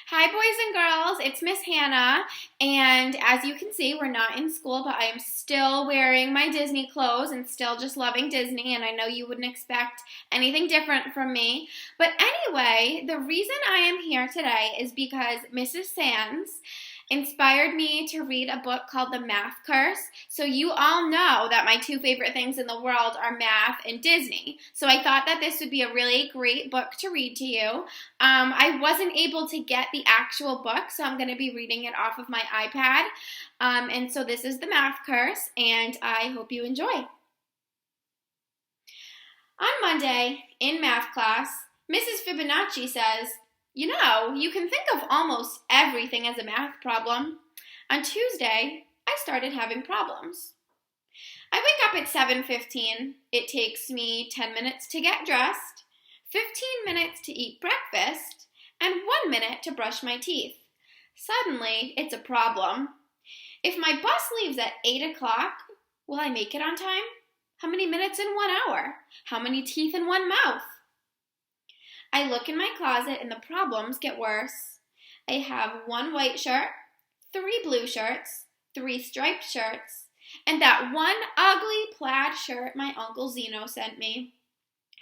Hi, boys and girls. It's Miss Hanna, and as you can see, we're not in school, but I am still wearing my Disney clothes and still just loving Disney, and I know you wouldn't expect anything different from me. But anyway, the reason I am here today is because Mrs. Sands inspired me to read a book called The Math Curse. So you all know that my two favorite things in the world are math and Disney. So I thought that this would be a really great book to read to you. I wasn't able to get the actual book, so I'm going to be reading it off of my iPad. And so this is The Math Curse, and I hope you enjoy. On Monday, in math class, Mrs. Fibonacci says, "You know, you can think of almost everything as a math problem." On Tuesday, I started having problems. I wake up at 7:15. It takes me 10 minutes to get dressed, 15 minutes to eat breakfast, and 1 minute to brush my teeth. Suddenly, it's a problem. If my bus leaves at 8 o'clock, will I make it on time? How many minutes in 1 hour? How many teeth in one mouth? I look in my closet and the problems get worse. I have 1 white shirt, 3 blue shirts, 3 striped shirts, and that 1 ugly plaid shirt my Uncle Zeno sent me.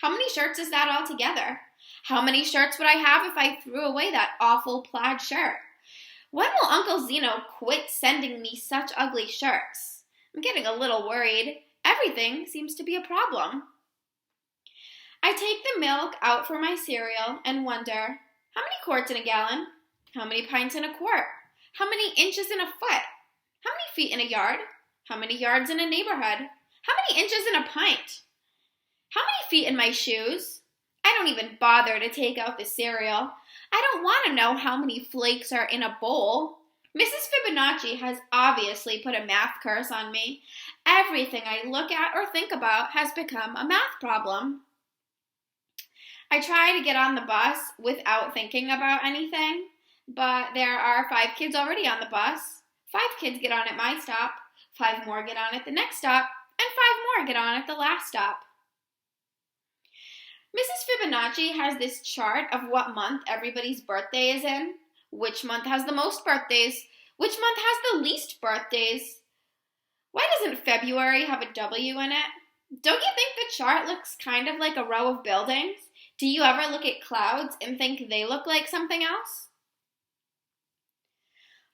How many shirts is that altogether? How many shirts would I have if I threw away that awful plaid shirt? When will Uncle Zeno quit sending me such ugly shirts? I'm getting a little worried. Everything seems to be a problem. I take the milk out for my cereal and wonder, how many quarts in a gallon? How many pints in a quart? How many inches in a foot? How many feet in a yard? How many yards in a neighborhood? How many inches in a pint? How many feet in my shoes? I don't even bother to take out the cereal. I don't want to know how many flakes are in a bowl. Mrs. Fibonacci has obviously put a math curse on me. Everything I look at or think about has become a math problem. I try to get on the bus without thinking about anything, but there are 5 kids already on the bus. 5 kids get on at my stop, 5 more get on at the next stop, and 5 more get on at the last stop. Mrs. Fibonacci has this chart of what month everybody's birthday is in, which month has the most birthdays, which month has the least birthdays. Why doesn't February have a W in it? Don't you think the chart looks kind of like a row of buildings? Do you ever look at clouds and think they look like something else?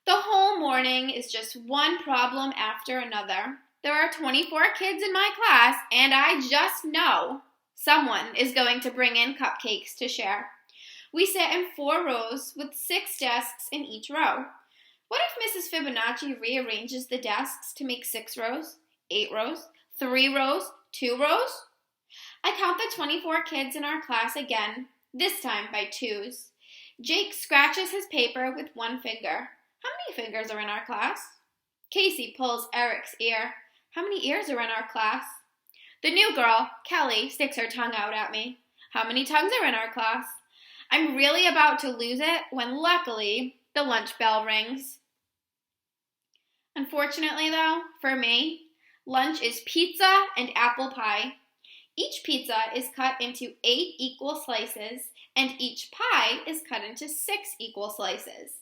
The whole morning is just one problem after another. There are 24 kids in my class, and I just know someone is going to bring in cupcakes to share. We sit in 4 rows with 6 desks in each row. What if Mrs. Fibonacci rearranges the desks to make 6 rows, 8 rows, 3 rows, 2 rows? I count the 24 kids in our class again, this time by 2s. Jake scratches his paper with 1 finger. How many fingers are in our class? Casey pulls Eric's ear. How many ears are in our class? The new girl, Kelly, sticks her tongue out at me. How many tongues are in our class? I'm really about to lose it when, luckily, the lunch bell rings. Unfortunately, though, for me, lunch is pizza and apple pie. Each pizza is cut into 8 equal slices, and each pie is cut into 6 equal slices.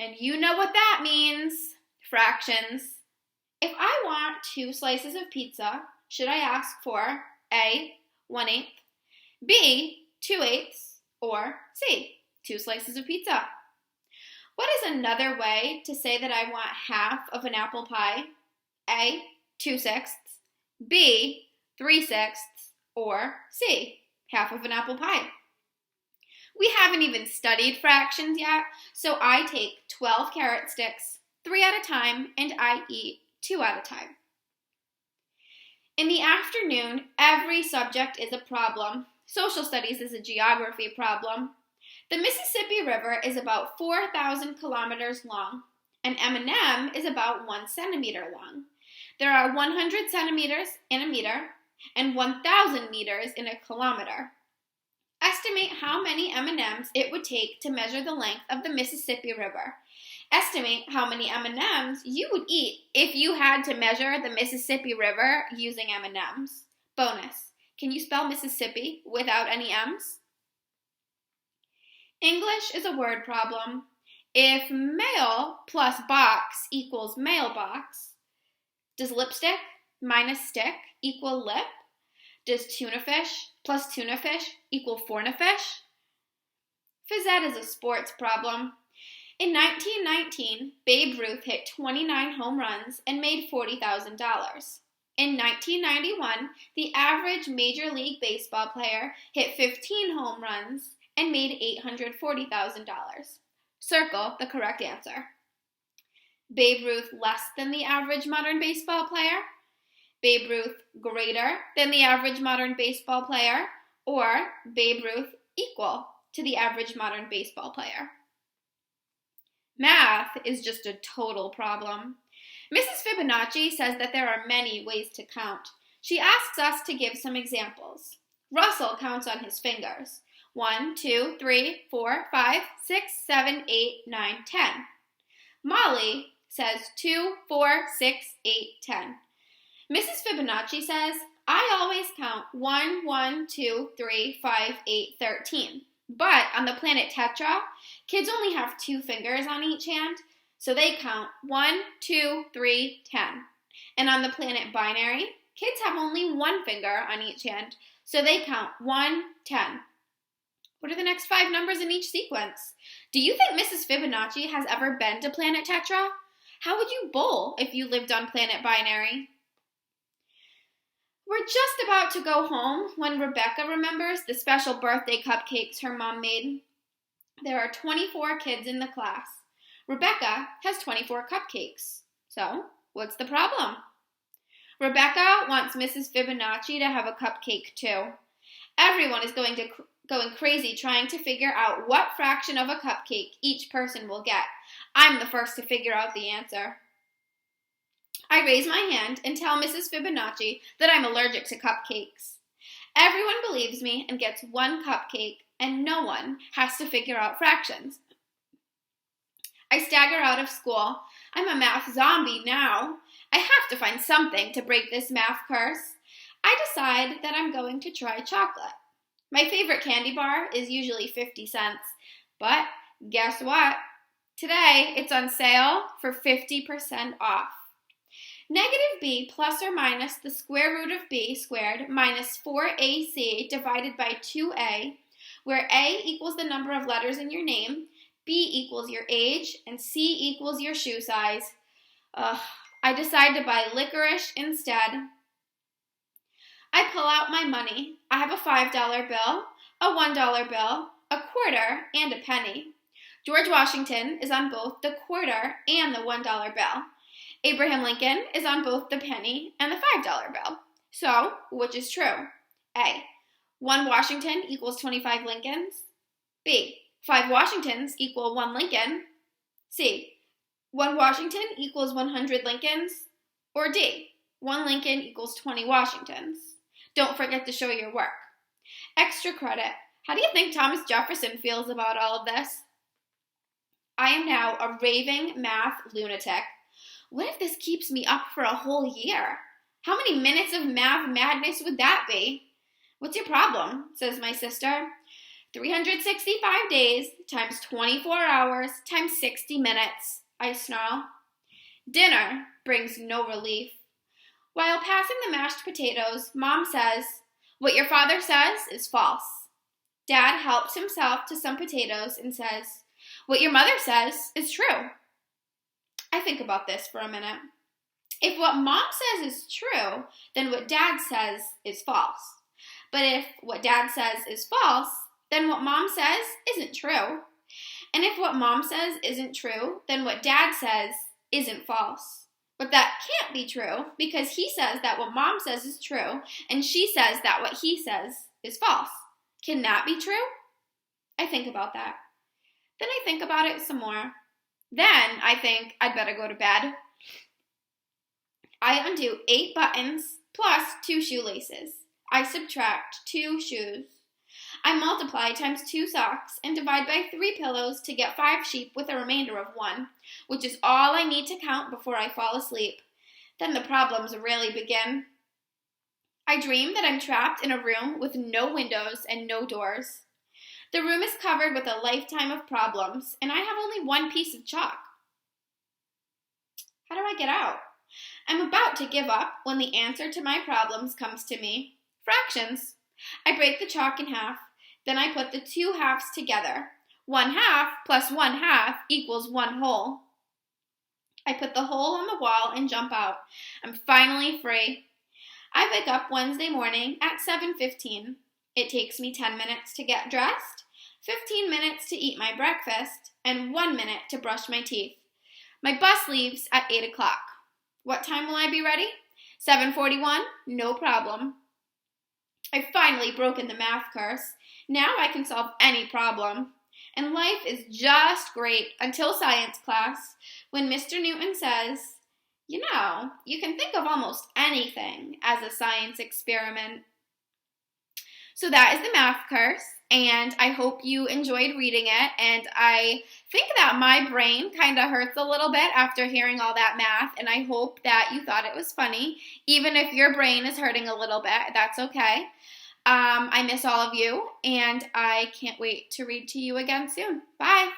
And you know what that means. Fractions. If I want 2 slices of pizza, should I ask for A, 1/8, B, 2/8, or C, 2 slices of pizza? What is another way to say that I want half of an apple pie? A, 2/6, B, 3/6, or C, half of an apple pie? We haven't even studied fractions yet, so I take 12 carrot sticks, 3 at a time, and I eat 2 at a time. In the afternoon, every subject is a problem. Social studies is a geography problem. The Mississippi River is about 4,000 kilometers long. An M&M is about 1 centimeter long. There are 100 centimeters in a meter and 1,000 meters in a kilometer. Estimate how many M&Ms it would take to measure the length of the Mississippi River. Estimate how many M&Ms you would eat if you had to measure the Mississippi River using M&Ms. Bonus, can you spell Mississippi without any M's? English is a word problem. If mail plus box equals mailbox, does lipstick minus stick equal lip? Does tuna fish plus tuna fish equal forna fish? Phys ed is a sports problem. In 1919, Babe Ruth hit 29 home runs and made $40,000. In 1991, the average Major League Baseball player hit 15 home runs and made $840,000. Circle the correct answer. Babe Ruth less than the average modern baseball player? Babe Ruth greater than the average modern baseball player? Or Babe Ruth equal to the average modern baseball player? Math is just a total problem. Mrs. Fibonacci says that there are many ways to count. She asks us to give some examples. Russell counts on his fingers. 1, 2, 3, 4, 5, 6, 7, 8, 9, 10. Molly says 2, 4, 6, 8, 10. Mrs. Fibonacci says, I always count 1, 1, 2, 3, 5, 8, 13. But on the planet Tetra, kids only have 2 fingers on each hand, so they count 1, 2, 3, 10. And on the planet Binary, kids have only 1 finger on each hand, so they count 1, 10. What are the next 5 numbers in each sequence? Do you think Mrs. Fibonacci has ever been to planet Tetra? How would you bowl if you lived on planet Binary? We're just about to go home when Rebecca remembers the special birthday cupcakes her mom made. There are 24 kids in the class. Rebecca has 24 cupcakes. So, what's the problem? Rebecca wants Mrs. Fibonacci to have a cupcake too. Everyone is going crazy trying to figure out what fraction of a cupcake each person will get. I'm the first to figure out the answer. I raise my hand and tell Mrs. Fibonacci that I'm allergic to cupcakes. Everyone believes me and gets 1 cupcake, and no one has to figure out fractions. I stagger out of school. I'm a math zombie now. I have to find something to break this math curse. I decide that I'm going to try chocolate. My favorite candy bar is usually 50 cents, but guess what? Today it's on sale for 50% off. Negative b plus or minus the square root of b squared minus 4ac divided by 2a, where a equals the number of letters in your name, b equals your age, and c equals your shoe size. I decide to buy licorice instead. I pull out my money. I have a $5 bill, a $1 bill, a quarter, and a penny. George Washington is on both the quarter and the $1 bill. Abraham Lincoln is on both the penny and the $5 bill. So, which is true? A. 1 Washington equals 25 Lincolns. B. 5 Washingtons equal 1 Lincoln. C. 1 Washington equals 100 Lincolns. Or D. 1 Lincoln equals 20 Washingtons. Don't forget to show your work. Extra credit. How do you think Thomas Jefferson feels about all of this? I am now a raving math lunatic. What if this keeps me up for a whole year? How many minutes of math madness would that be? What's your problem? Says my sister. 365 days times 24 hours times 60 minutes, I snarl. Dinner brings no relief. While passing the mashed potatoes, Mom says, "What your father says is false." Dad helps himself to some potatoes and says, "What your mother says is true." I think about this for a minute. If what Mom says is true, then what Dad says is false. But if what Dad says is false, then what Mom says isn't true. And if what Mom says isn't true, then what Dad says isn't false. But that can't be true because he says that what Mom says is true and she says that what he says is false. Can that be true? I think about that. Then I think about it some more. Then I think I'd better go to bed. I undo 8 buttons plus 2 shoelaces. I subtract 2 shoes. I multiply times 2 socks and divide by 3 pillows to get 5 sheep with a remainder of 1, which is all I need to count before I fall asleep. Then the problems really begin. I dream that I'm trapped in a room with no windows and no doors. The room is covered with a lifetime of problems, and I have only one piece of chalk. How do I get out? I'm about to give up when the answer to my problems comes to me. Fractions. I break the chalk in half. Then I put the two halves together. 1/2 plus 1/2 equals 1 whole. I put the hole on the wall and jump out. I'm finally free. I wake up Wednesday morning at 7:15. It takes me 10 minutes to get dressed, 15 minutes to eat my breakfast, and 1 minute to brush my teeth. My bus leaves at 8 o'clock. What time will I be ready? 7:41? No problem. I've finally broken the math curse. Now I can solve any problem. And life is just great until science class, when Mr. Newton says, you know, you can think of almost anything as a science experiment. So that is the math curse, and I hope you enjoyed reading it, and I think that my brain kind of hurts a little bit after hearing all that math, and I hope that you thought it was funny. Even if your brain is hurting a little bit, that's okay. I miss all of you, and I can't wait to read to you again soon. Bye!